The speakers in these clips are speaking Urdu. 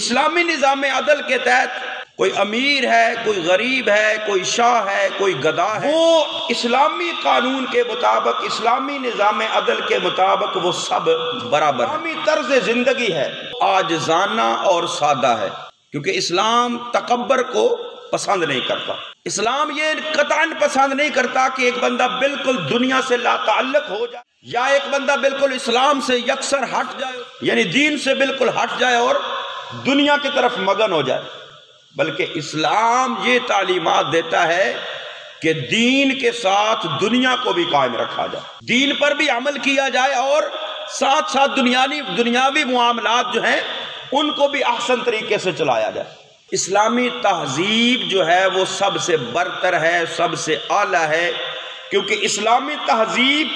اسلامی نظام عدل کے تحت کوئی امیر ہے، کوئی غریب ہے، کوئی شاہ ہے، کوئی گدا ہے، وہ اسلامی قانون کے مطابق، اسلامی نظام عدل کے مطابق وہ سب برابر ہیں۔ اسلامی طرز زندگی ہے عاجزانہ اور سادہ ہے، کیونکہ اسلام تکبر کو پسند نہیں کرتا۔ اسلام یہ قطعاً پسند نہیں کرتا کہ ایک بندہ بالکل دنیا سے لا تعلق ہو جائے، یا ایک بندہ بالکل اسلام سے یکسر ہٹ جائے، یعنی دین سے بالکل ہٹ جائے اور دنیا کی طرف مگن ہو جائے، بلکہ اسلام یہ تعلیمات دیتا ہے کہ دین کے ساتھ دنیا کو بھی قائم رکھا جائے، دین پر بھی عمل کیا جائے، اور ساتھ ساتھ دنیاوی معاملات جو ہیں ان کو بھی احسن طریقے سے چلایا جائے۔ اسلامی تہذیب جو ہے وہ سب سے برتر ہے، سب سے اعلیٰ ہے، کیونکہ اسلامی تہذیب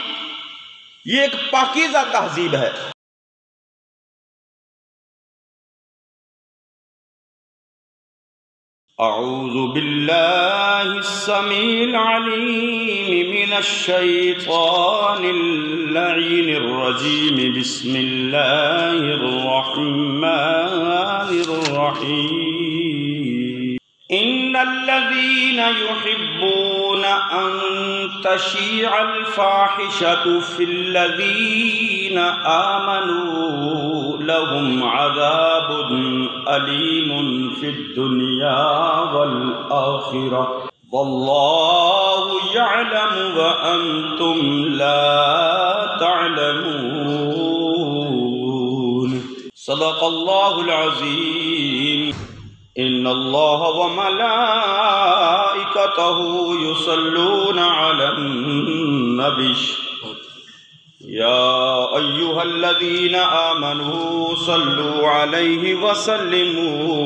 یہ ایک پاکیزہ تہذیب ہے۔ اعوذ باللہ السمیع العلیم من الشیطان اللعین الرجیم، بسم اللہ الرحمن الرحیم۔ ان الذین یحبون ان تشیع الفاحشۃ فی الذین آمنوا لهم عذاب علیم فی الدنیا والآخرہ واللہ یعلم وانتم لا تعلمون۔ صدق اللہ العظیم۔ ان اللہ وملائکتہ یصلون علی النبی یا ایہا الذین آمنوا صلوا علیہ وسلموا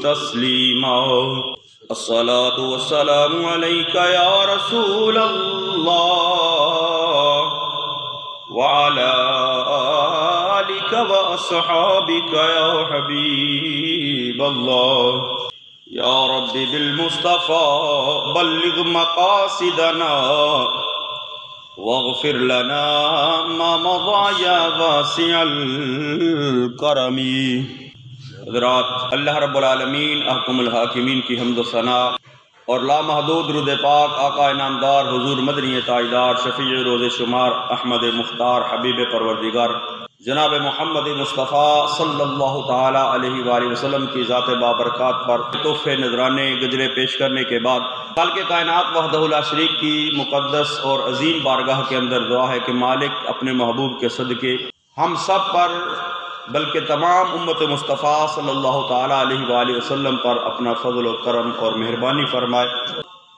تسلیما۔ الصلاة والسلام علیک یا رسول اللہ وعلی آلک واصحابک یا حبیب اللہ۔ یا رب بالمصطفیٰ بلغ مقاصدنا واغفر لنا ما مضى یا واسع الکرم۔ حضرات، اللہ رب العالمین احکم الحاکمین کی حمد و ثنا اور لامحدود درود پاک آقا انعامدار حضور مدنی تاجدار شفیع روز شمار احمد مختار حبیب پروردگار جناب محمد مصطفیٰ صلی اللہ تعالی علیہ وآلہ وسلم کی ذات بابرکات پر تحفے نذرانے گجرے پیش کرنے کے بعد خالق کائنات وحدہ لا شریک کی مقدس اور عظیم بارگاہ کے اندر دعا ہے کہ مالک اپنے محبوب کے صدقے ہم سب پر بلکہ تمام امت مصطفیٰ صلی اللہ تعالی علیہ وآلہ وسلم پر اپنا فضل و کرم اور مہربانی فرمائے،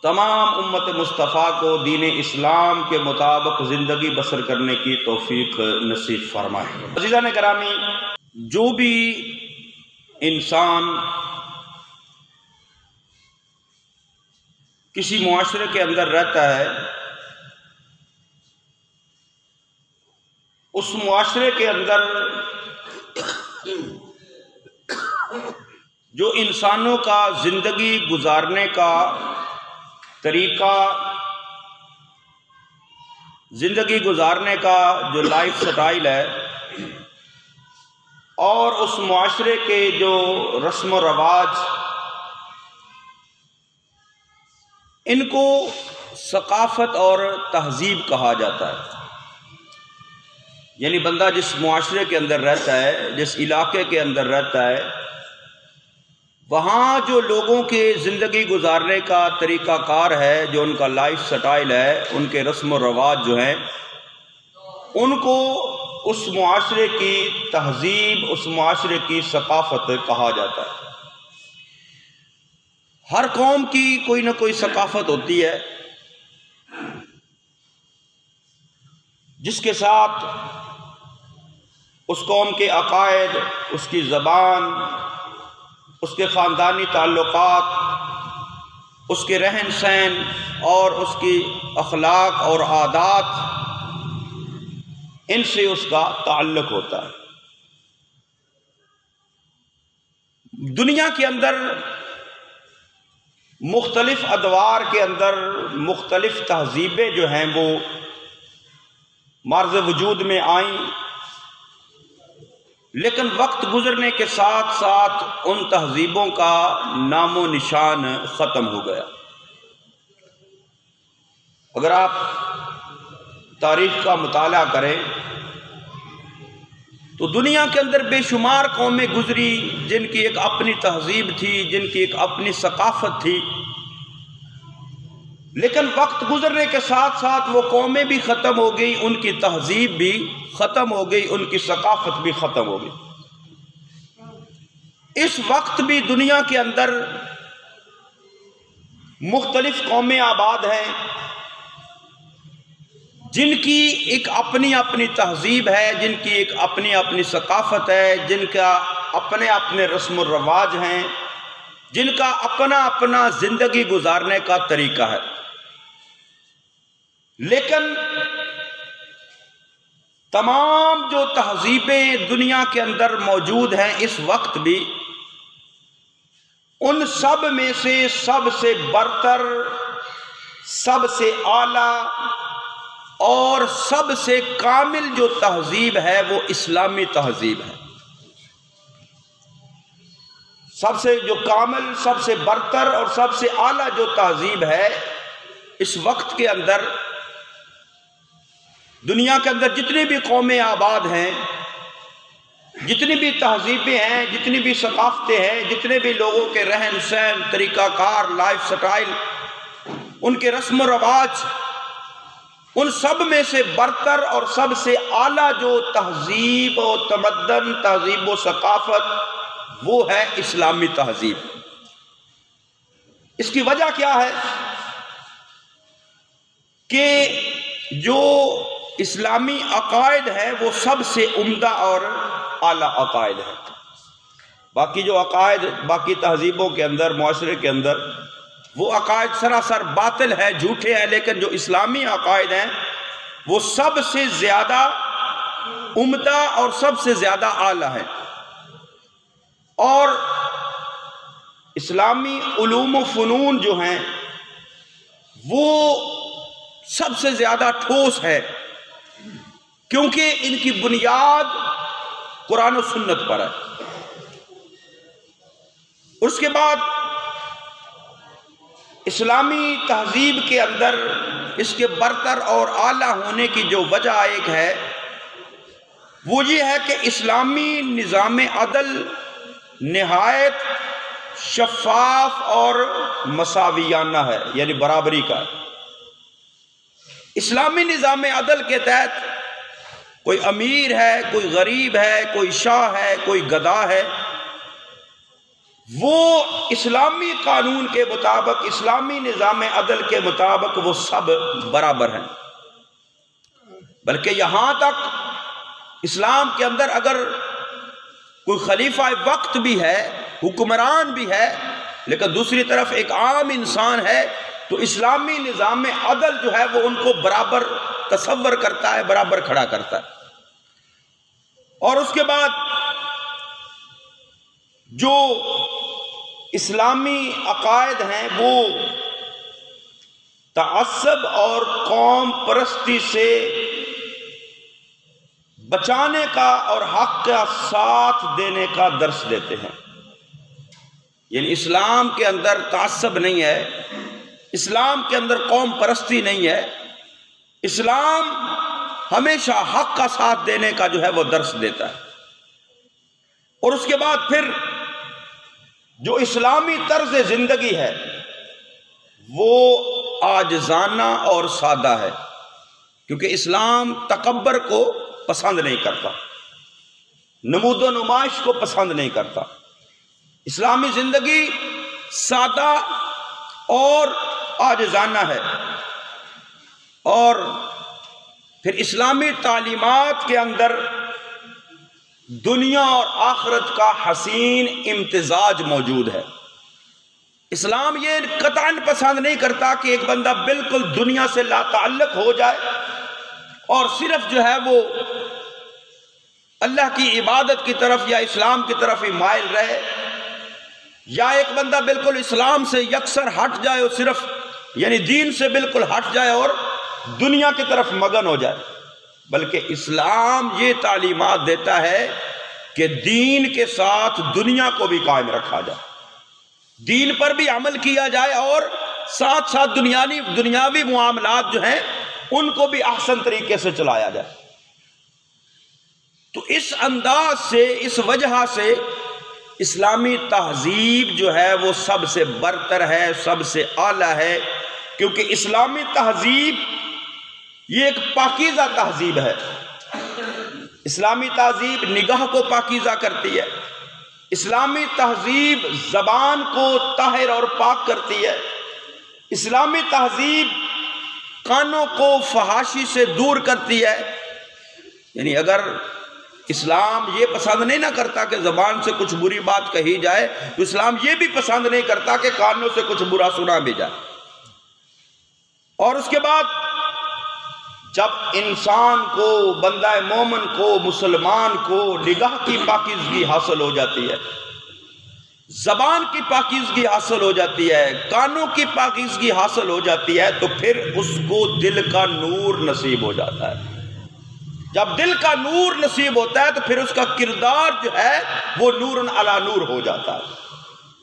تمام امت مصطفیٰ کو دین اسلام کے مطابق زندگی بسر کرنے کی توفیق نصیب فرمائے۔ عزیزان گرامی، جو بھی انسان کسی معاشرے کے اندر رہتا ہے، اس معاشرے کے اندر جو انسانوں کا زندگی گزارنے کا طریقہ، زندگی گزارنے کا جو لائف سٹائل ہے، اور اس معاشرے کے جو رسم و رواج، ان کو ثقافت اور تہذیب کہا جاتا ہے۔ یعنی بندہ جس معاشرے کے اندر رہتا ہے، جس علاقے کے اندر رہتا ہے، وہاں جو لوگوں کے زندگی گزارنے کا طریقہ کار ہے، جو ان کا لائف سٹائل ہے، ان کے رسم و رواج جو ہیں، ان کو اس معاشرے کی تہذیب، اس معاشرے کی ثقافت کہا جاتا ہے۔ ہر قوم کی کوئی نہ کوئی ثقافت ہوتی ہے جس کے ساتھ اس قوم کے عقائد، اس کی زبان، اس کے خاندانی تعلقات، اس کے رہن سہن اور اس کی اخلاق اور عادات، ان سے اس کا تعلق ہوتا ہے۔ دنیا کے اندر مختلف ادوار کے اندر مختلف تہذیبیں جو ہیں وہ معرض وجود میں آئیں، لیکن وقت گزرنے کے ساتھ ساتھ ان تہذیبوں کا نام و نشان ختم ہو گیا۔ اگر آپ تاریخ کا مطالعہ کریں تو دنیا کے اندر بے شمار قومیں گزری جن کی ایک اپنی تہذیب تھی، جن کی ایک اپنی ثقافت تھی، لیکن وقت گزرنے کے ساتھ ساتھ وہ قومیں بھی ختم ہو گئی، ان کی تہذیب بھی ختم ہو گئی، ان کی ثقافت بھی ختم ہو گئی۔ اس وقت بھی دنیا کے اندر مختلف قومیں آباد ہیں جن کی ایک اپنی اپنی تہذیب ہے، جن کی ایک اپنی اپنی ثقافت ہے، جن کا اپنے اپنے رسم و رواج ہیں، جن کا اپنا اپنا زندگی گزارنے کا طریقہ ہے۔ لیکن تمام جو تہذیبیں دنیا کے اندر موجود ہیں اس وقت بھی، ان سب میں سے سب سے برتر، سب سے اعلیٰ اور سب سے کامل جو تہذیب ہے وہ اسلامی تہذیب ہے۔ سب سے جو کامل، سب سے برتر اور سب سے اعلیٰ جو تہذیب ہے اس وقت کے اندر، دنیا کے اندر جتنی بھی قومیں آباد ہیں، جتنی بھی تہذیبیں ہیں، جتنی بھی ثقافتیں ہیں، جتنے بھی لوگوں کے رہن سہن، طریقہ کار، لائف سٹائل، ان کے رسم و رواج، ان سب میں سے برتر اور سب سے اعلیٰ جو تہذیب و تمدن، تہذیب و ثقافت، وہ ہے اسلامی تہذیب۔ اس کی وجہ کیا ہے کہ جو اسلامی عقائد ہیں وہ سب سے عمدہ اور اعلیٰ عقائد ہیں۔ باقی جو عقائد باقی تہذیبوں کے اندر، معاشرے کے اندر، وہ عقائد سراسر باطل ہے، جھوٹے ہیں، لیکن جو اسلامی عقائد ہیں وہ سب سے زیادہ عمدہ اور سب سے زیادہ اعلیٰ ہیں۔ اور اسلامی علوم و فنون جو ہیں وہ سب سے زیادہ ٹھوس ہے، کیونکہ ان کی بنیاد قرآن و سنت پر ہے۔ اس کے بعد اسلامی تہذیب کے اندر اس کے برتر اور اعلیٰ ہونے کی جو وجہ ایک ہے وہ یہ ہے کہ اسلامی نظام عدل نہایت شفاف اور مساویانہ ہے، یعنی برابری کا ہے۔ اسلامی نظام عدل کے تحت کوئی امیر ہے، کوئی غریب ہے، کوئی شاہ ہے، کوئی گدا ہے، وہ اسلامی قانون کے مطابق، اسلامی نظام عدل کے مطابق وہ سب برابر ہیں۔ بلکہ یہاں تک اسلام کے اندر اگر کوئی خلیفہ وقت بھی ہے، حکمران بھی ہے، لیکن دوسری طرف ایک عام انسان ہے، تو اسلامی نظام عدل جو ہے وہ ان کو برابر تصور کرتا ہے، برابر کھڑا کرتا ہے۔ اور اس کے بعد جو اسلامی عقائد ہیں وہ تعصب اور قوم پرستی سے بچانے کا اور حق کا ساتھ دینے کا درس دیتے ہیں۔ یعنی اسلام کے اندر تعصب نہیں ہے، اسلام کے اندر قوم پرستی نہیں ہے، اسلام ہمیشہ حق کا ساتھ دینے کا جو ہے وہ درس دیتا ہے۔ اور اس کے بعد پھر جو اسلامی طرز زندگی ہے وہ عاجزانہ اور سادہ ہے، کیونکہ اسلام تکبر کو پسند نہیں کرتا، نمود و نمائش کو پسند نہیں کرتا۔ اسلامی زندگی سادہ اور عاجزانہ ہے۔ اور پھر اسلامی تعلیمات کے اندر دنیا اور آخرت کا حسین امتزاج موجود ہے۔ اسلام یہ قطعاً پسند نہیں کرتا کہ ایک بندہ بالکل دنیا سے لا تعلق ہو جائے اور صرف جو ہے وہ اللہ کی عبادت کی طرف یا اسلام کی طرف ہی مائل رہے، یا ایک بندہ بالکل اسلام سے یکسر ہٹ جائے اور صرف یعنی دین سے بالکل ہٹ جائے اور دنیا کی طرف مگن ہو جائے۔ بلکہ اسلام یہ تعلیمات دیتا ہے کہ دین کے ساتھ دنیا کو بھی قائم رکھا جائے، دین پر بھی عمل کیا جائے، اور ساتھ ساتھ دنیاوی معاملات جو ہیں ان کو بھی احسن طریقے سے چلایا جائے۔ تو اس انداز سے، اس وجہ سے اسلامی تہذیب جو ہے وہ سب سے برتر ہے، سب سے اعلیٰ ہے، کیونکہ اسلامی تہذیب یہ ایک پاکیزہ تہذیب ہے۔ اسلامی تہذیب نگاہ کو پاکیزہ کرتی ہے، اسلامی تہذیب زبان کو طاہر اور پاک کرتی ہے، اسلامی تہذیب کانوں کو فحاشی سے دور کرتی ہے۔ یعنی اگر اسلام یہ پسند نہیں نہ کرتا کہ زبان سے کچھ بری بات کہی جائے، تو اسلام یہ بھی پسند نہیں کرتا کہ کانوں سے کچھ برا سنا بھی جائے۔ اور اس کے بعد جب انسان کو، بندہ مومن کو، مسلمان کو نگاہ کی پاکیزگی حاصل ہو جاتی ہے، زبان کی پاکیزگی حاصل ہو جاتی ہے، کانوں کی پاکیزگی حاصل ہو جاتی ہے، تو پھر اس کو دل کا نور نصیب ہو جاتا ہے۔ جب دل کا نور نصیب ہوتا ہے تو پھر اس کا کردار جو ہے وہ نور علی نور ہو جاتا ہے،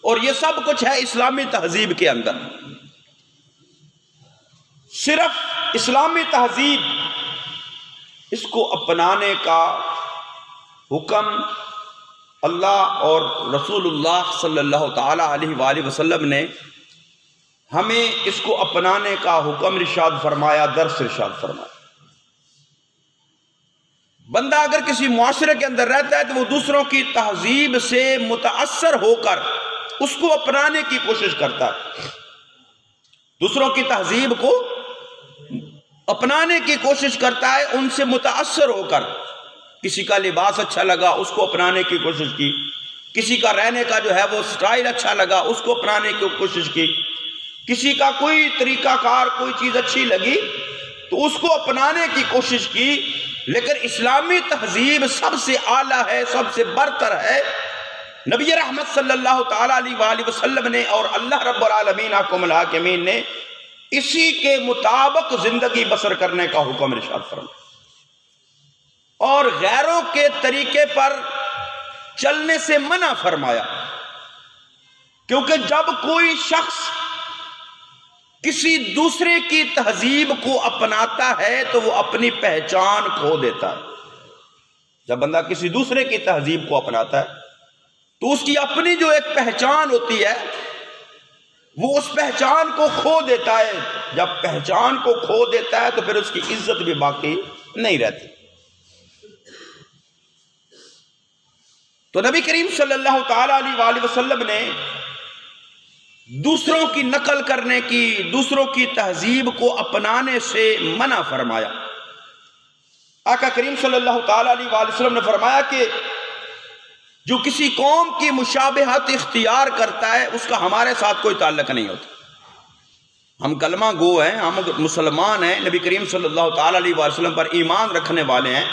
اور یہ سب کچھ ہے اسلامی تہذیب کے اندر۔ صرف اسلامی تہذیب، اس کو اپنانے کا حکم اللہ اور رسول اللہ صلی اللہ تعالی علیہ وآلہ وسلم نے ہمیں اس کو اپنانے کا حکم ارشاد فرمایا، درس ارشاد فرمایا۔ بندہ اگر کسی معاشرے کے اندر رہتا ہے تو وہ دوسروں کی تہذیب سے متاثر ہو کر اس کو اپنانے کی کوشش کرتا ہے، دوسروں کی تہذیب کو اپنانے کی کوشش کرتا ہے، ان سے متاثر ہو کر۔ کسی کا لباس اچھا لگا، اس کو اپنانے کی کوشش کی، کسی کا رہنے کا جو ہے وہ سٹائل اچھا لگا، اس کو اپنانے کی کوشش کی، کسی کا کوئی طریقہ کار، کوئی چیز اچھی لگی تو اس کو اپنانے کی کوشش کی۔ لیکن اسلامی تہذیب سب سے اعلیٰ ہے، سب سے برتر ہے۔ نبی رحمت صلی اللہ تعالیٰ علیہ وآلہ وسلم نے اور اللہ رب العالمین حکم الحاکمین نے اسی کے مطابق زندگی بسر کرنے کا حکم ارشاد فرمایا، اور غیروں کے طریقے پر چلنے سے منع فرمایا، کیونکہ جب کوئی شخص کسی دوسرے کی تہذیب کو اپناتا ہے تو وہ اپنی پہچان کھو دیتا ہے۔ جب بندہ کسی دوسرے کی تہذیب کو اپناتا ہے تو اس کی اپنی جو ایک پہچان ہوتی ہے وہ اس پہچان کو کھو دیتا ہے۔ جب پہچان کو کھو دیتا ہے تو پھر اس کی عزت بھی باقی نہیں رہتی۔ تو نبی کریم صلی اللہ تعالی علیہ وآلہ وسلم نے دوسروں کی نقل کرنے کی، دوسروں کی تہذیب کو اپنانے سے منع فرمایا۔ آقا کریم صلی اللہ تعالی علیہ وآلہ وسلم نے فرمایا کہ جو کسی قوم کی مشابہت اختیار کرتا ہے اس کا ہمارے ساتھ کوئی تعلق نہیں ہوتا۔ ہم کلمہ گو ہیں، ہم مسلمان ہیں، نبی کریم صلی اللہ تعالی علیہ وآلہ وسلم پر ایمان رکھنے والے ہیں،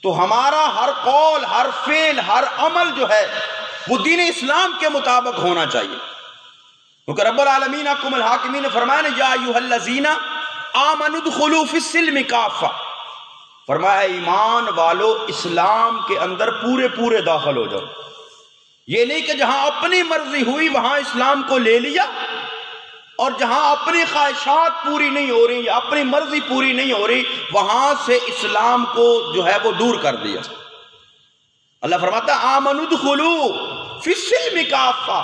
تو ہمارا ہر قول، ہر فعل، ہر عمل جو ہے وہ دین اسلام کے مطابق ہونا چاہیے، کیونکہ رب العالمین حکم الحاکمین نے فرمایا نا، یا ایھا الذین آمنوا ادخلوا فی السلم کافہ، فرمایا ایمان والو اسلام کے اندر پورے پورے داخل ہو جاؤ۔ یہ نہیں کہ جہاں اپنی مرضی ہوئی وہاں اسلام کو لے لیا، اور جہاں اپنی خواہشات پوری نہیں ہو رہی یا اپنی مرضی پوری نہیں ہو رہی وہاں سے اسلام کو جو ہے وہ دور کر دیا۔ اللہ فرماتا ہے آمنوا ادخلوا فی السلم کافہ،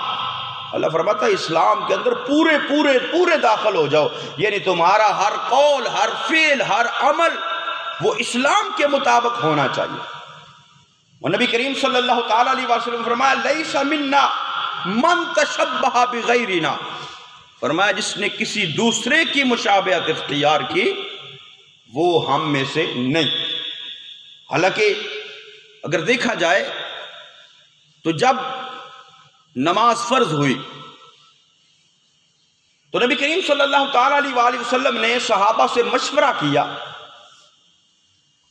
اللہ فرماتا ہے اسلام کے اندر پورے پورے پورے داخل ہو جاؤ، یعنی تمہارا ہر قول، ہر فعل، ہر عمل وہ اسلام کے مطابق ہونا چاہیے۔ اور نبی کریم صلی اللہ تعالی علیہ وسلم فرمایا لیس منا من تشبہ بغیرنا، فرمایا جس نے کسی دوسرے کی مشابہت اختیار کی وہ ہم میں سے نہیں۔ حالانکہ اگر دیکھا جائے تو جب نماز فرض ہوئی تو نبی کریم صلی اللہ تعالی علیہ وآلہ وسلم نے صحابہ سے مشورہ کیا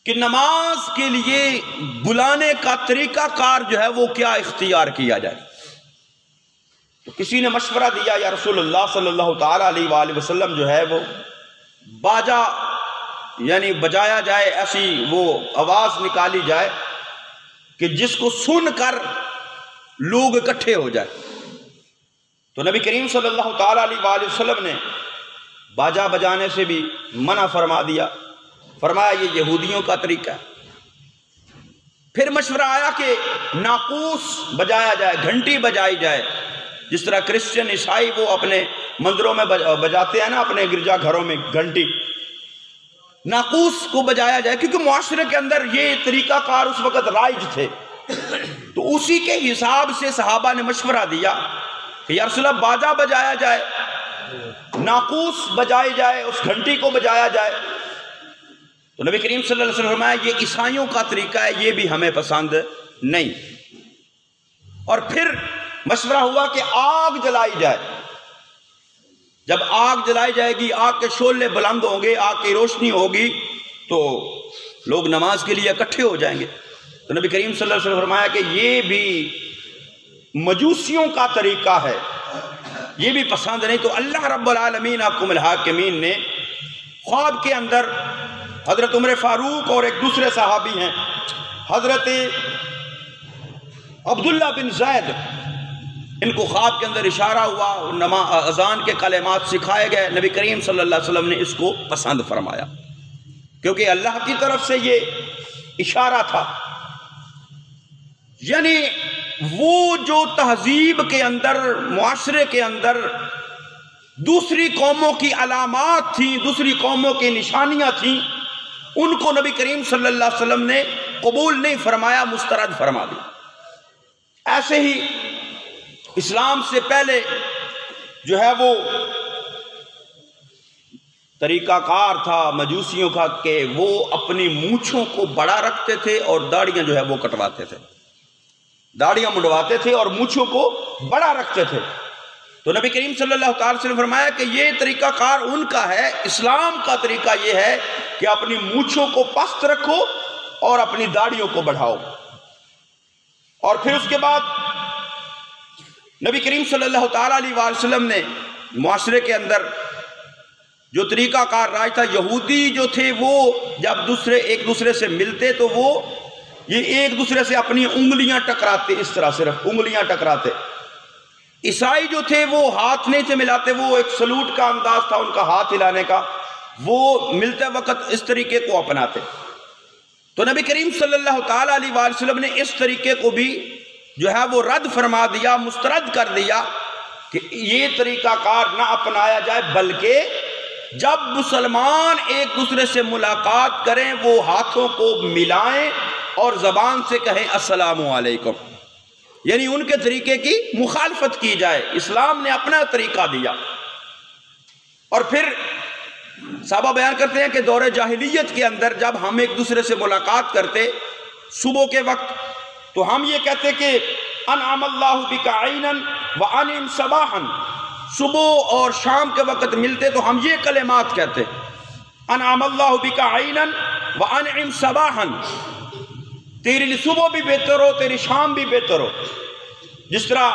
کہ نماز کے لیے بلانے کا طریقہ کار جو ہے وہ کیا اختیار کیا جائے۔ تو کسی نے مشورہ دیا یا رسول اللہ صلی اللہ تعالی علیہ وآلہ وسلم جو ہے وہ باجا یعنی بجایا جائے، ایسی وہ آواز نکالی جائے کہ جس کو سن کر لوگ اکٹھے ہو جائے. تو نبی کریم صلی اللہ تعالیٰ علیہ وآلہ وسلم نے باجا بجانے سے بھی منع فرما دیا. فرمایا یہ یہودیوں کا طریقہ ہے. پھر مشورہ آیا کہ ناقوس بجایا جائے، گھنٹی بجائی جائے، جس طرح کرسچن عیسائی وہ اپنے مندروں میں بجاتے ہیں نا، اپنے گرجا گھروں میں گھنٹی. ناقوس کو بجایا جائے کیونکہ معاشرے کے اندر یہ طریقہ کار اس وقت رائج تھے. تو اسی کے حساب سے صحابہ نے مشورہ دیا کہ یا رسول اللہ باجا بجایا جائے، ناقوس بجائی جائے، اس گھنٹی کو بجایا جائے. تو نبی کریم صلی اللہ علیہ وسلم نے فرمایا یہ عیسائیوں کا طریقہ ہے، یہ بھی ہمیں پسند نہیں. اور پھر مشورہ ہوا کہ آگ جلائی جائے. جب آگ جلائی جائے گی، آگ کے شعلے بلند ہوں گے، آگ کی روشنی ہوگی تو لوگ نماز کے لیے اکٹھے ہو جائیں گے. تو نبی کریم صلی اللہ علیہ وسلم نے فرمایا کہ یہ بھی مجوسیوں کا طریقہ ہے، یہ بھی پسند نہیں. تو اللہ رب العالمین حکم الحاکمین نے خواب کے اندر حضرت عمر فاروق اور ایک دوسرے صحابی ہیں حضرت عبداللہ بن زید، ان کو خواب کے اندر اشارہ ہوا، اذان کے کلمات سکھائے گئے. نبی کریم صلی اللہ علیہ وسلم نے اس کو پسند فرمایا کیونکہ اللہ کی طرف سے یہ اشارہ تھا. یعنی وہ جو تہذیب کے اندر، معاشرے کے اندر دوسری قوموں کی علامات تھیں، دوسری قوموں کی نشانیاں تھیں، ان کو نبی کریم صلی اللہ علیہ وسلم نے قبول نہیں فرمایا، مسترد فرما دیا. ایسے ہی اسلام سے پہلے جو ہے وہ طریقہ کار تھا مجوسیوں کا کہ وہ اپنی مونچھوں کو بڑا رکھتے تھے اور داڑیاں جو ہے وہ کٹواتے تھے، داڑیاں منڈواتے تھے اور مونچھوں کو بڑا رکھتے تھے. تو نبی کریم صلی اللہ تعالی وسلم نے فرمایا کہ یہ طریقہ کار ان کا ہے. اسلام کا طریقہ یہ ہے کہ اپنی مونچھوں کو پست رکھو اور اپنی داڑیوں کو بڑھاؤ. اور پھر اس کے بعد نبی کریم صلی اللہ تعالی علیہ وسلم نے معاشرے کے اندر جو طریقہ کار راج تھا، یہودی جو تھے وہ جب ایک دوسرے سے ملتے تو وہ یہ ایک دوسرے سے اپنی انگلیاں ٹکراتے، اس طرح صرف انگلیاں ٹکراتے. عیسائی جو تھے وہ ہاتھ نہیں تھے ملاتے، وہ ایک سلوٹ کا انداز تھا ان کا ہاتھ ہلانے کا، وہ ملتے وقت اس طریقے کو اپناتے. تو نبی کریم صلی اللہ تعالی علیہ وآلہ وسلم نے اس طریقے کو بھی جو ہے وہ رد فرما دیا، مسترد کر دیا کہ یہ طریقہ کار نہ اپنایا جائے، بلکہ جب مسلمان ایک دوسرے سے ملاقات کریں وہ ہاتھوں کو ملائیں اور زبان سے کہیں السلام علیکم، یعنی ان کے طریقے کی مخالفت کی جائے. اسلام نے اپنا طریقہ دیا. اور پھر صحابہ بیان کرتے ہیں کہ دور جاہلیت کے اندر جب ہم ایک دوسرے سے ملاقات کرتے صبح کے وقت تو ہم یہ کہتے کہ انعم اللہ بک عینا وانعم صباحا. صبح اور شام کے وقت ملتے تو ہم یہ کلمات کہتے انعم اللہ بک عینا وانعم صباحا، تیری لیے صبح بھی بہتر ہو، تیری شام بھی بہتر ہو. جس طرح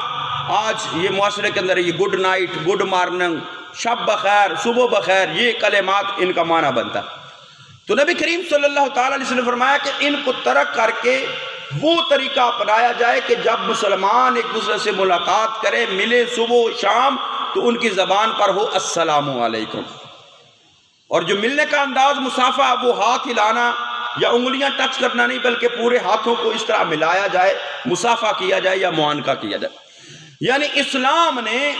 آج یہ معاشرے کے اندر یہ گڈ نائٹ، گڈ مارننگ، شب بخیر، صبح بخیر، یہ کلمات ان کا معنی بنتا. تو نبی کریم صلی اللہ تعالی علیہ وسلم نے فرمایا کہ ان کو ترک کر کے وہ طریقہ اپنایا جائے کہ جب مسلمان ایک دوسرے سے ملاقات کرے، ملے صبح شام، تو ان کی زبان پر ہو السلام علیکم. اور جو ملنے کا انداز مصافحہ، وہ ہاتھ ہلانا یا انگلیاں ٹچ کرنا نہیں، بلکہ پورے ہاتھوں کو اس طرح ملایا جائے، مصافحہ کیا جائے یا معانقہ کیا جائے. یعنی اسلام نے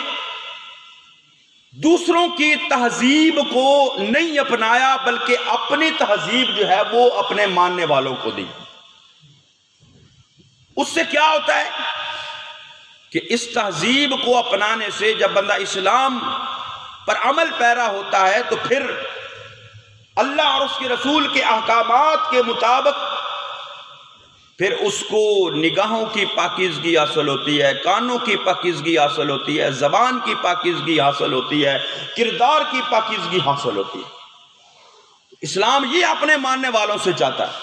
دوسروں کی تہذیب کو نہیں اپنایا، بلکہ اپنی تہذیب جو ہے وہ اپنے ماننے والوں کو دی. اس سے کیا ہوتا ہے کہ اس تہذیب کو اپنانے سے جب بندہ اسلام پر عمل پیرا ہوتا ہے تو پھر اللہ اور اس کے رسول کے احکامات کے مطابق پھر اس کو نگاہوں کی پاکیزگی حاصل ہوتی ہے، کانوں کی پاکیزگی حاصل ہوتی ہے، زبان کی پاکیزگی حاصل ہوتی ہے، کردار کی پاکیزگی حاصل ہوتی ہے. اسلام یہ اپنے ماننے والوں سے چاہتا ہے.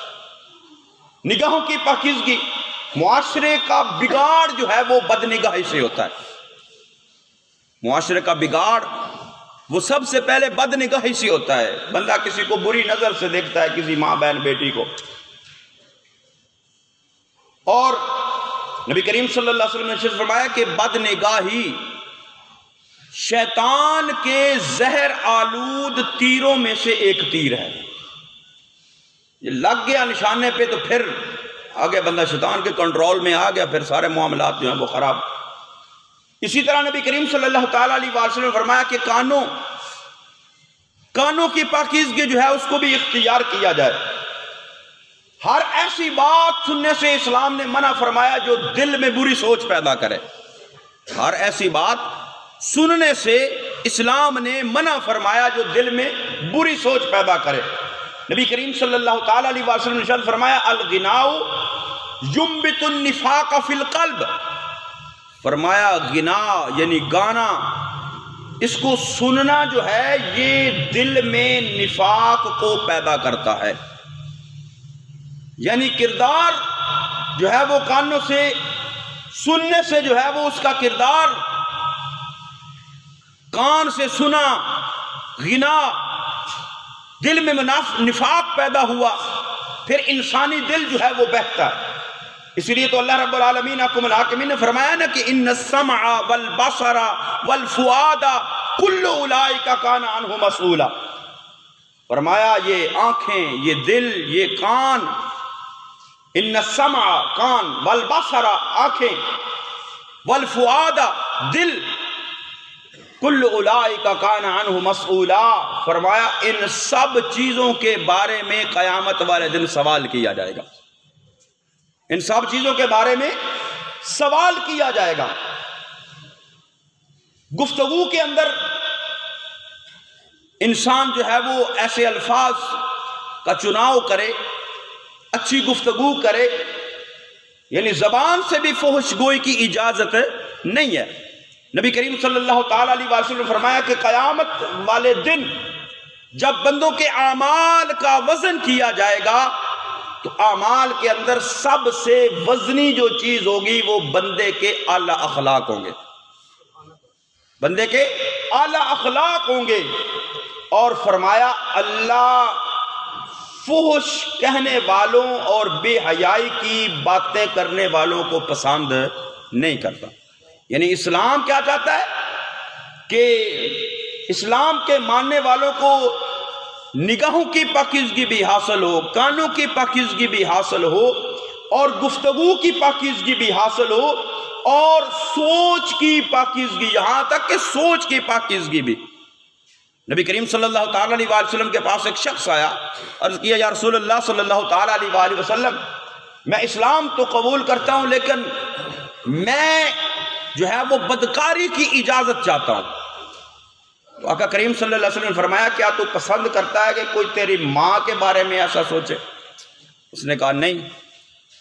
نگاہوں کی پاکیزگی، معاشرے کا بگاڑ جو ہے وہ بدنگاہی سے ہوتا ہے. معاشرے کا بگاڑ وہ سب سے پہلے بدنگاہی سے ہوتا ہے. بندہ کسی کو بری نظر سے دیکھتا ہے، کسی ماں بہن بیٹی کو، اور نبی کریم صلی اللہ علیہ وسلم نے ارشاد فرمایا کہ بد نگاہی شیطان کے زہر آلود تیروں میں سے ایک تیر ہے. یہ لگ گیا نشانے پہ تو پھر آگے بندہ شیطان کے کنٹرول میں آ گیا، پھر سارے معاملات جو ہیں وہ خراب. اسی طرح نبی کریم صلی اللہ تعالیٰ علیہ وسلم نے فرمایا کہ کانوں کی پاکیزگی جو ہے اس کو بھی اختیار کیا جائے. ہر ایسی بات سننے سے اسلام نے منع فرمایا جو دل میں بری سوچ پیدا کرے. ہر ایسی بات سننے سے اسلام نے منع فرمایا جو دل میں بری سوچ پیدا کرے. نبی کریم صلی اللہ تعالیٰ علیہ وسلم نے ارشاد فرمایا الغناء ينبت النفاق فی القلب. فرمایا غنا یعنی گانا، اس کو سننا جو ہے یہ دل میں نفاق کو پیدا کرتا ہے. یعنی کردار جو ہے وہ کانوں سے سننے سے جو ہے وہ اس کا کردار، کان سے سنا غنا، دل میں نفاق پیدا ہوا، پھر انسانی دل جو ہے وہ بہتا ہے. اس لیے تو اللہ رب العالمین حکم الحاکمین نے فرمایا نا کہ ان السمع والبصر والفؤاد کل اولئک کان عنہ مسئولا. فرمایا یہ آنکھیں، یہ دل، یہ کان، ان السمع کان، والبصر آنکھیں، والفؤاد دل، کل اولئک کان عنہ مسئولا. فرمایا ان سب چیزوں کے بارے میں قیامت والے دن سوال کیا جائے گا. ان سب چیزوں کے بارے میں سوال کیا جائے گا. گفتگو کے اندر انسان جو ہے وہ ایسے الفاظ کا چناؤ کرے، اچھی گفتگو کرے، یعنی زبان سے بھی فحش گوئی کی اجازت نہیں ہے. نبی کریم صلی اللہ تعالیٰ علیہ وسلم نے فرمایا کہ قیامت والے دن جب بندوں کے اعمال کا وزن کیا جائے گا تو اعمال کے اندر سب سے وزنی جو چیز ہوگی وہ بندے کے اعلیٰ اخلاق ہوں گے. بندے کے اعلیٰ اخلاق ہوں گے. اور فرمایا اللہ فحش کہنے والوں اور بے حیائی کی باتیں کرنے والوں کو پسند نہیں کرتا. یعنی اسلام کیا چاہتا ہے کہ اسلام کے ماننے والوں کو نگاہوں کی پاکیزگی بھی حاصل ہو، کانوں کی پاکیزگی بھی حاصل ہو، اور گفتگو کی پاکیزگی بھی حاصل ہو، اور سوچ کی پاکیزگی، یہاں تک کہ سوچ کی پاکیزگی بھی. نبی کریم صلی اللہ تعالیٰ علیہ وسلم کے پاس ایک شخص آیا، عرض کیا یا رسول اللہ صلی اللہ تعالیٰ علیہ وسلم میں اسلام تو قبول کرتا ہوں لیکن میں جو ہے وہ بدکاری کی اجازت چاہتا ہوں. تو آقا کریم صلی اللہ علیہ وسلم نے فرمایا کیا تو پسند کرتا ہے کہ کوئی تیری ماں کے بارے میں ایسا سوچے؟ اس نے کہا نہیں.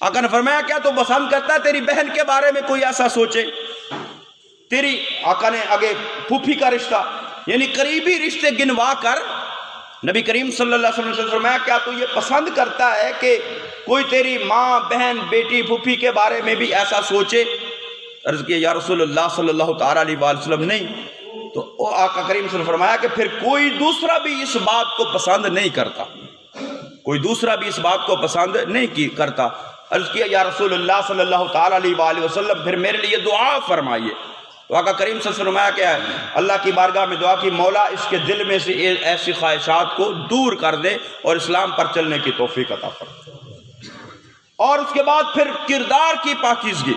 آقا نے فرمایا کیا تو پسند کرتا ہے تیری بہن کے بارے میں کوئی ایسا سوچے؟ تیری آقا نے آگے پھوپھی کا رشتہ یعنی قریبی رشتے گنوا کر نبی کریم صلی اللہ علیہ وسلم نے فرمایا کیا تو یہ پسند کرتا ہے کہ کوئی تیری ماں، بہن، بیٹی، پھوپھی کے بارے میں بھی ایسا سوچے؟ عرض کیا یا رسول اللہ صلی اللہ تعالیٰ علیہ وسلم نہیں. تو آقا کریم صلی اللہ علیہ وسلم نے فرمایا کہ پھر کوئی دوسرا بھی اس بات کو پسند نہیں کرتا، کوئی دوسرا بھی اس بات کو پسند نہیں کرتا. عرض کیا یا رسول اللہ صلی اللہ تعالیٰ علیہ وسلم پھر میرے لیے دعا فرمائیے. تو آقا کریم صلی اللہ علیہ وسلم نے فرمایا کیا ہے اللہ کی بارگاہ میں دعا کی مولا اس کے دل میں سے ایسی خواہشات کو دور کر دے اور اسلام پر چلنے کی توفیق عطا فرمائے. اور اس کے بعد پھر کردار کی پاکیزگی.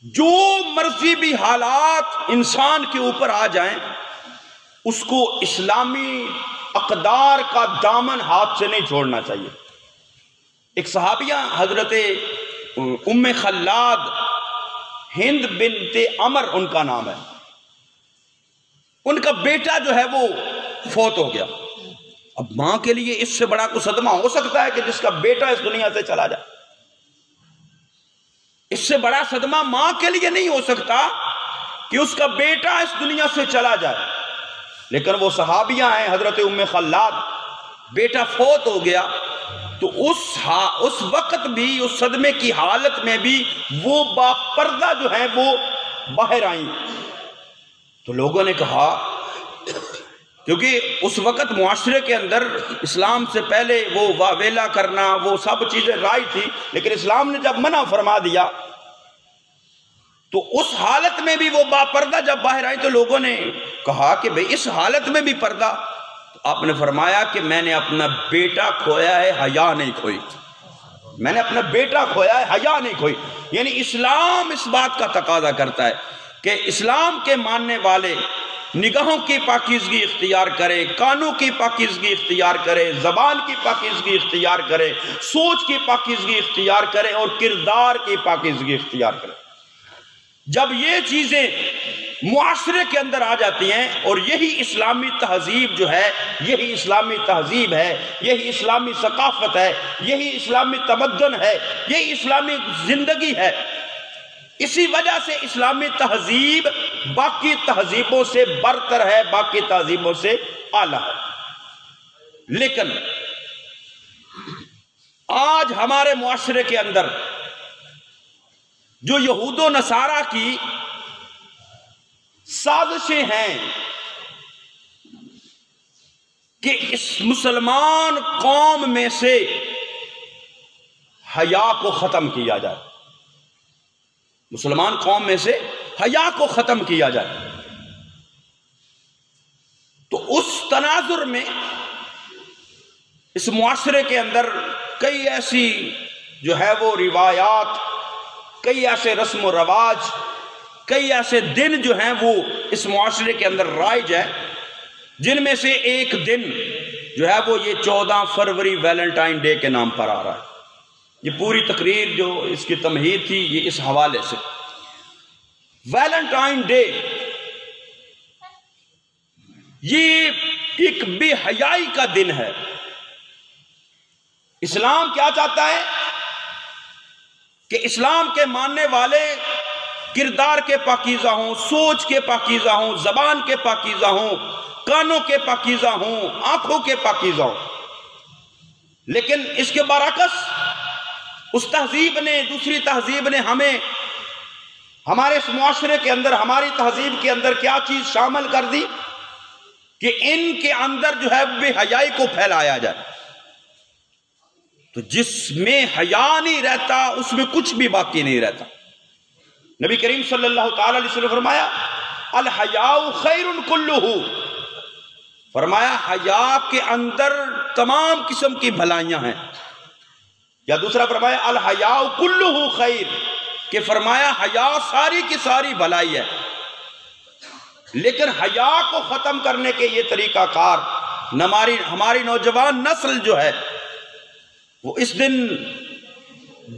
جو مرضی بھی حالات انسان کے اوپر آ جائیں اس کو اسلامی اقدار کا دامن ہاتھ سے نہیں چھوڑنا چاہیے. ایک صحابیہ حضرت ام خلاد ہند بنت عمر ان کا نام ہے، ان کا بیٹا جو ہے وہ فوت ہو گیا. اب ماں کے لیے اس سے بڑا کوئی صدمہ ہو سکتا ہے کہ جس کا بیٹا اس دنیا سے چلا جائے؟ اس سے بڑا صدمہ ماں کے لیے نہیں ہو سکتا کہ اس کا بیٹا اس دنیا سے چلا جائے. لیکن وہ صحابیہ ہیں حضرت ام خلاد، بیٹا فوت ہو گیا تو اس وقت بھی اس صدمے کی حالت میں بھی وہ با پردہ جو ہیں وہ باہر آئیں. تو لوگوں نے کہا کیونکہ اس وقت معاشرے کے اندر اسلام سے پہلے وہ واویلا کرنا وہ سب چیزیں رائج تھی، لیکن اسلام نے جب منع فرما دیا تو اس حالت میں بھی وہ با پردہ جب باہر آئی تو لوگوں نے کہا کہ بھئی اس حالت میں بھی پردہ؟ آپ نے فرمایا کہ میں نے اپنا بیٹا کھویا ہے، حیا نہیں کھوئی. میں نے اپنا بیٹا کھویا ہے، حیا نہیں کھوئی. یعنی اسلام اس بات کا تقاضا کرتا ہے کہ اسلام کے ماننے والے نگاہوں کی پاکیزگی اختیار کریں، کانوں کی پاکیزگی اختیار کریں، زبان کی پاکیزگی اختیار کریں، سوچ کی پاکیزگی اختیار کریں اور کردار کی پاکیزگی اختیار کریں. جب یہ چیزیں معاشرے کے اندر آ جاتی ہیں، اور یہی اسلامی تہذیب جو ہے، یہی اسلامی تہذیب ہے، یہی اسلامی ثقافت ہے، یہی اسلامی تمدن ہے، یہی اسلامی زندگی ہے. اسی وجہ سے اسلامی تہذیب باقی تہذیبوں سے برتر ہے، باقی تہذیبوں سے اعلیٰ ہے. لیکن آج ہمارے معاشرے کے اندر جو یہود و نصارہ کی سازشیں ہیں کہ اس مسلمان قوم میں سے حیا کو ختم کیا جائے، مسلمان قوم میں سے حیا کو ختم کیا جائے، تو اس تناظر میں اس معاشرے کے اندر کئی ایسی جو ہے وہ روایات، کئی ایسے رسم و رواج، کئی ایسے دن جو ہیں وہ اس معاشرے کے اندر رائج ہیں، جن میں سے ایک دن جو ہے وہ یہ 14 فروری ویلنٹائن ڈے کے نام پر آ رہا ہے. یہ پوری تقریر جو اس کی تمہید تھی یہ اس حوالے سے. ویلنٹائن ڈے یہ ایک بے حیائی کا دن ہے. اسلام کیا چاہتا ہے کہ اسلام کے ماننے والے کردار کے پاکیزہ ہوں، سوچ کے پاکیزہ ہوں، زبان کے پاکیزہ ہوں، کانوں کے پاکیزہ ہوں، آنکھوں کے پاکیزہ ہوں. لیکن اس کے برعکس اس تہذیب نے، دوسری تہذیب نے ہمیں ہمارے اس معاشرے کے اندر، ہماری تہذیب کے اندر کیا چیز شامل کر دی کہ ان کے اندر جو ہے بے حیائی کو پھیلایا جائے. تو جس میں حیا نہیں رہتا اس میں کچھ بھی باقی نہیں رہتا. نبی کریم صلی اللہ تعالی علیہ وسلم فرمایا الحیاء خیر کلہ، فرمایا حیا کے اندر تمام قسم کی بھلائیاں ہیں. یا دوسرا فرمایا الحیاء کلہ خیر، کہ فرمایا حیا ساری کی ساری بھلائی ہے. لیکن حیا کو ختم کرنے کے یہ طریقہ کار ہماری نوجوان نسل جو ہے وہ اس دن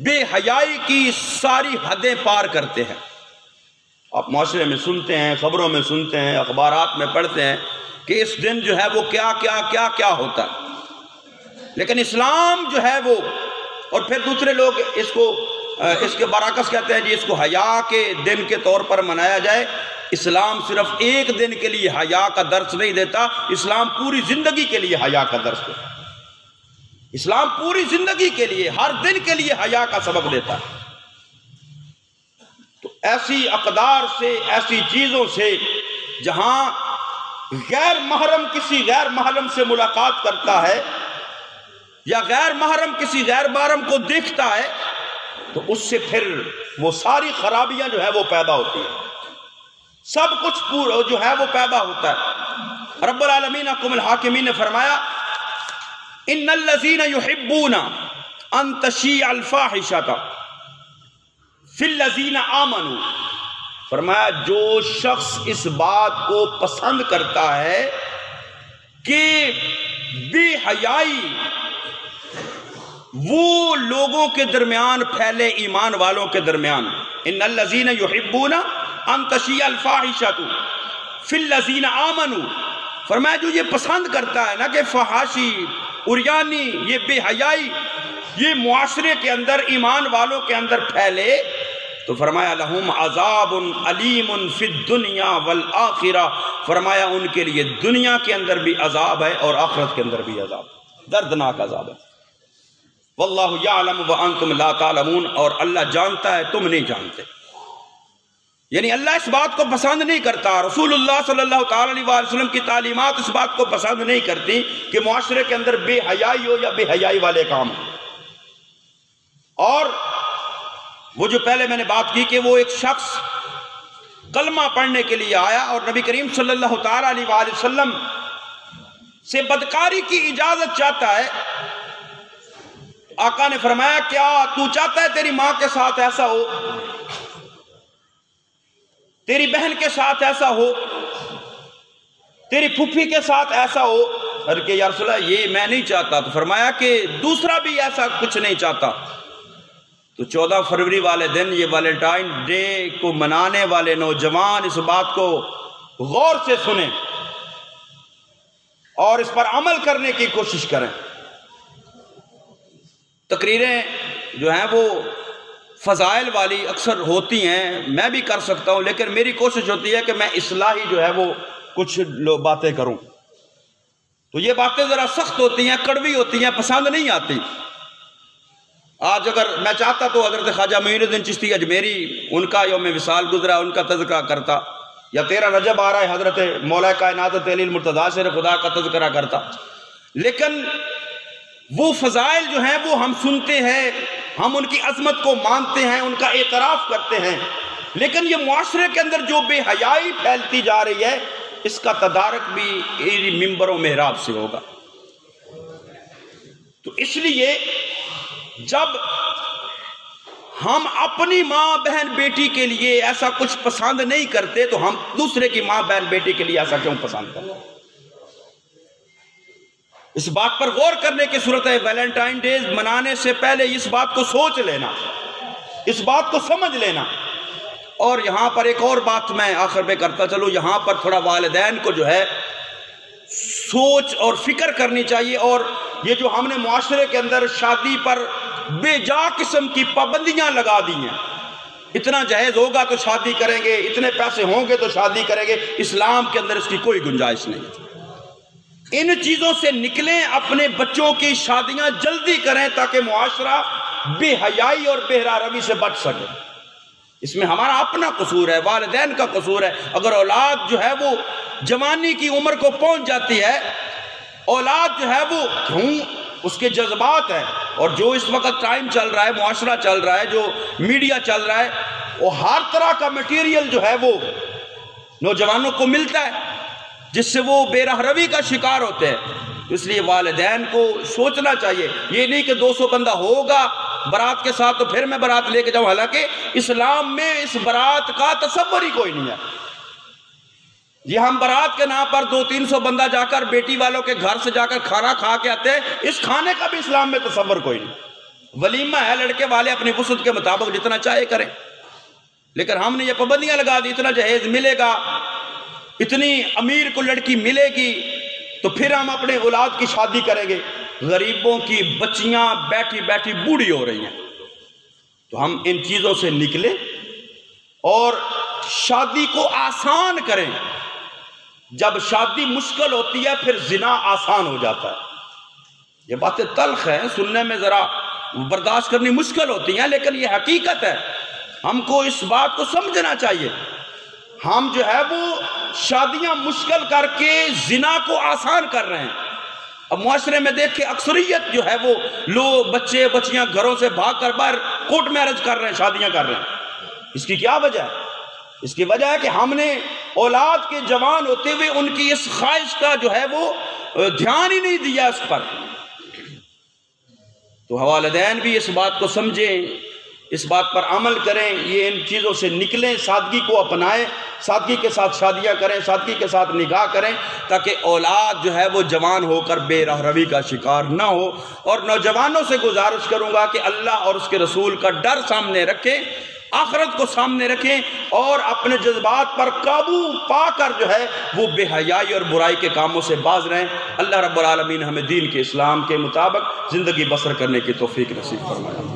بے حیائی کی ساری حدیں پار کرتے ہیں. آپ معاشرے میں سنتے ہیں، خبروں میں سنتے ہیں، اخبارات میں پڑھتے ہیں کہ اس دن جو ہے وہ کیا کیا کیا کیا ہوتا ہے. لیکن اسلام جو ہے وہ، اور پھر دوسرے لوگ اس کے برعکس کہتے ہیں جی اس کو حیا کے دن کے طور پر منایا جائے. اسلام صرف ایک دن کے لیے حیا کا درس نہیں دیتا، اسلام پوری زندگی کے لیے حیا کا درس دیتا. اسلام پوری زندگی کے لیے، ہر دن کے لیے حیا کا سبق دیتا ہے. تو ایسی اقدار سے، ایسی چیزوں سے جہاں غیر محرم کسی غیر محرم سے ملاقات کرتا ہے یا غیر محرم کسی غیر محرم کو دیکھتا ہے تو اس سے پھر وہ ساری خرابیاں جو ہے وہ پیدا ہوتی ہیں، سب کچھ پورا جو ہے وہ پیدا ہوتا ہے. رب العالمین حکم الحاکمین نے فرمایا ان الذین یحبون ان تشیع الفاحشۃ فی الذین آمنوا، فرمایا جو شخص اس بات کو پسند کرتا ہے کہ بے حیائی وہ لوگوں کے درمیان پھیلے، ایمان والوں کے درمیان. ان الذین یحبون ان تشیع الفاحشۃ فی الذین آمنوا، فرمایا جو یہ پسند کرتا ہے نا کہ فحاشی، عریانی، یہ بے حیائی یہ معاشرے کے اندر، ایمان والوں کے اندر پھیلے، تو فرمایا لہم عذاب علیم فی الدنیا والآخرہ، فرمایا ان کے لیے دنیا کے اندر بھی عذاب ہے اور آخرت کے اندر بھی عذاب، دردناک عذاب ہے. واللہ یعلم وانتم لا تعلمون، اور اللہ جانتا ہے تم نہیں جانتے. یعنی اللہ اس بات کو پسند نہیں کرتا، رسول اللہ صلی اللہ تعالی علیہ وسلم کی تعلیمات اس بات کو پسند نہیں کرتی کہ معاشرے کے اندر بے حیائی ہو یا بے حیائی والے کام ہو۔ اور وہ جو پہلے میں نے بات کی کہ وہ ایک شخص کلمہ پڑھنے کے لیے آیا اور نبی کریم صلی اللہ تعالی علیہ وآلہ وسلم سے بدکاری کی اجازت چاہتا ہے۔ آقا نے فرمایا کیا تو چاہتا ہے تیری ماں کے ساتھ ایسا ہو، تیری بہن کے ساتھ ایسا ہو، تیری پھوپھی کے ساتھ ایسا ہو؟ اور کہ یا رسول اللہ یہ میں نہیں چاہتا۔ تو فرمایا کہ دوسرا بھی ایسا کچھ نہیں چاہتا۔ تو 14 فروری والے دن یہ ویلنٹائن ڈے کو منانے والے نوجوان اس بات کو غور سے سنیں اور اس پر عمل کرنے کی کوشش کریں۔ تقریریں جو ہیں وہ فضائل والی اکثر ہوتی ہیں، میں بھی کر سکتا ہوں، لیکن میری کوشش ہوتی ہے کہ میں اصلاحی جو ہے وہ کچھ باتیں کروں۔ تو یہ باتیں ذرا سخت ہوتی ہیں، کڑوی ہوتی ہیں، پسند نہیں آتی۔ آج اگر میں چاہتا تو حضرت خواجہ معین الدین چشتی اجمیری، ان کا یوم وصال گزرا، ان کا تذکرہ کرتا، یا 13 رجب آ رہا ہے حضرت مولا کائنات تعالی المرتضیٰ شیر خدا کا تذکرہ کرتا، لیکن وہ فضائل جو ہیں وہ ہم سنتے ہیں، ہم ان کی عظمت کو مانتے ہیں، ان کا اعتراف کرتے ہیں، لیکن یہ معاشرے کے اندر جو بے حیائی پھیلتی جا رہی ہے اس کا تدارک بھی منبر و محراب سے ہوگا۔ تو اس لیے جب ہم اپنی ماں بہن بیٹی کے لیے ایسا کچھ پسند نہیں کرتے تو ہم دوسرے کی ماں بہن بیٹی کے لیے ایسا کیوں پسند کرتے؟ اس بات پر غور کرنے کی صورت ہے۔ ویلنٹائن ڈیز منانے سے پہلے اس بات کو سوچ لینا، اس بات کو سمجھ لینا۔ اور یہاں پر ایک اور بات میں آخر میں کرتا چلو، یہاں پر تھوڑا والدین کو جو ہے سوچ اور فکر کرنی چاہیے۔ اور یہ جو ہم نے معاشرے کے اندر شادی پر بے جا قسم کی پابندیاں لگا دی ہیں، اتنا جہیز ہوگا تو شادی کریں گے، اتنے پیسے ہوں گے تو شادی کریں گے، اسلام کے اندر اس کی کوئی گنجائش نہیں۔ ان چیزوں سے نکلیں، اپنے بچوں کی شادیاں جلدی کریں تاکہ معاشرہ بے حیائی اور بے روی سے بچ سکے۔ اس میں ہمارا اپنا قصور ہے، والدین کا قصور ہے۔ اگر اولاد جو ہے وہ جوانی کی عمر کو پہنچ جاتی ہے، اولاد جو ہے وہ اس کے جذبات ہیں، اور جو اس وقت ٹائم چل رہا ہے، معاشرہ چل رہا ہے، جو میڈیا چل رہا ہے، وہ ہر طرح کا میٹیریل جو ہے وہ نوجوانوں کو ملتا ہے جس سے وہ بے روی کا شکار ہوتے ہیں۔ اس لیے والدین کو سوچنا چاہیے، یہ نہیں کہ 200 بندہ ہوگا برات کے ساتھ تو پھر میں برات لے کے جاؤں، حالانکہ اسلام میں اس برات کا تصور ہی کوئی نہیں ہے۔ یہ ہم برات کے نام پر 200-300 بندہ جا کر بیٹی والوں کے گھر سے جا کر کھانا کھا کے آتے ہیں، اس کھانے کا بھی اسلام میں تصور کوئی نہیں۔ ولیمہ ہے، لڑکے والے اپنی وسعت کے مطابق جتنا چاہے کریں، لیکن ہم نے یہ پابندیاں لگا دی، اتنا جہیز ملے گا، اتنی امیر کو لڑکی ملے گی تو پھر ہم اپنے اولاد کی شادی کریں گے۔ غریبوں کی بچیاں بیٹھی بیٹھی بوڑھی ہو رہی ہیں۔ تو ہم ان چیزوں سے نکلیں اور شادی کو آسان کریں۔ جب شادی مشکل ہوتی ہے پھر زنا آسان ہو جاتا ہے۔ یہ باتیں تلخ ہیں، سننے میں ذرا برداشت کرنی مشکل ہوتی ہیں، لیکن یہ حقیقت ہے۔ ہم کو اس بات کو سمجھنا چاہیے۔ ہم جو ہے وہ شادیاں مشکل کر کے زنا کو آسان کر رہے ہیں۔ اب معاشرے میں دیکھ کے اکثریت جو ہے وہ لوگ بچے بچیاں گھروں سے بھاگ کر باہر کورٹ میرج کر رہے ہیں، شادیاں کر رہے ہیں۔ اس کی کیا وجہ ہے؟ اس کی وجہ ہے کہ ہم نے اولاد کے جوان ہوتے ہوئے ان کی اس خواہش کا جو ہے وہ دھیان ہی نہیں دیا اس پر۔ تو والدین بھی اس بات کو سمجھیں، اس بات پر عمل کریں، یہ ان چیزوں سے نکلیں، سادگی کو اپنائیں، سادگی کے ساتھ شادیاں کریں، سادگی کے ساتھ نکاح کریں، تاکہ اولاد جو ہے وہ جوان ہو کر بے روی کا شکار نہ ہو۔ اور نوجوانوں سے گزارش کروں گا کہ اللہ اور اس کے رسول کا ڈر سامنے رکھیں، آخرت کو سامنے رکھیں، اور اپنے جذبات پر قابو پا کر جو ہے وہ بے حیائی اور برائی کے کاموں سے باز رہیں۔ اللہ رب العالمین ہمیں دین کے اسلام کے مطابق زندگی بسر کرنے کی توفیق نصیب فرمائے۔